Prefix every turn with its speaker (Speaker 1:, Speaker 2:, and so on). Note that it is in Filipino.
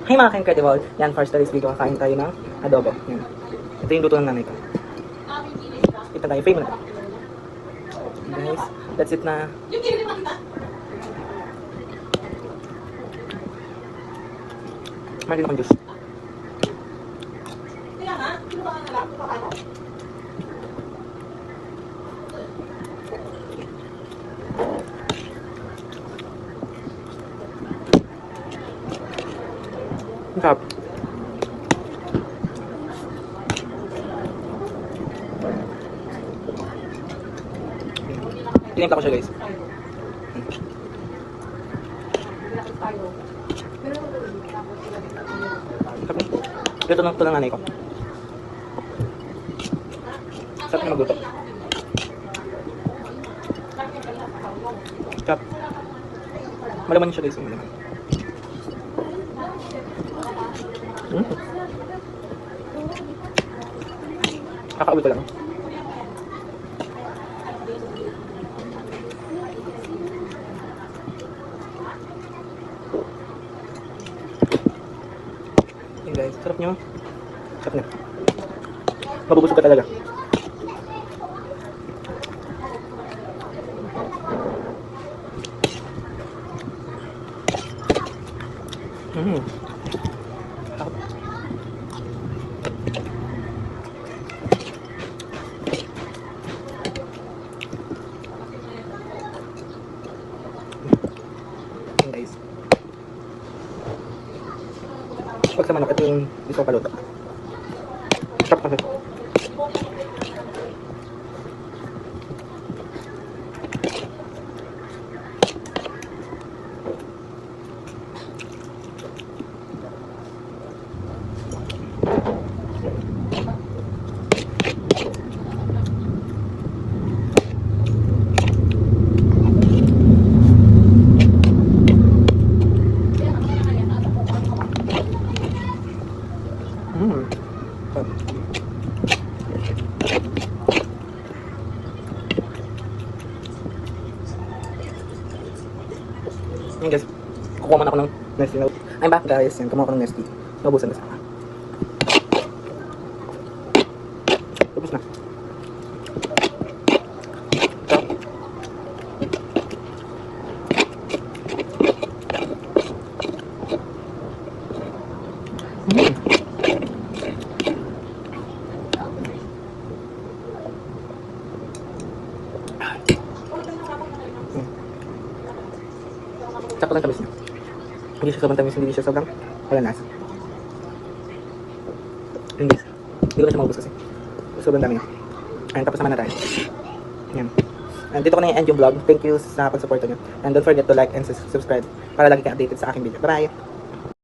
Speaker 1: Hey mga ka-incredible, yan for today's video, kakain tayo ng adobo. Yan. Ito yung luto ng nanay ko. Ito tayo, frame na. Guys, that's it na. Meron din akong juice. Ang sarap. Tinimpla ko siya guys. Ito lang ito ng nanay ko. Sarap niya magluto. Sarap. Malaman siya guys. Malaman. Kakauwi ko lang. Yan guys, sarap nyo. Sarap na. Mabubusog ka talaga. Sarap. Yan guys. Pag sa manok, ito yung gusto ko paluto. Sarap kasi. Yan guys, kukuha man ako ng Nestle. I'm back guys, yan, kumuha ako ng Nestle. Naubusan na sana. Tapos na. Sakto lang tamis niya. Hindi siya sobrang tamis, hindi siya sobrang wala nasa. Yun guys. Hindi ko na siya maubos kasi. Sobrang dami niya. Ayun, tapos naman na tayo. Yan. And dito ko na i-end yung vlog. Thank you sa pag-support niyo. And don't forget to like and subscribe para lagi kayo updated sa aking video. Bye-bye!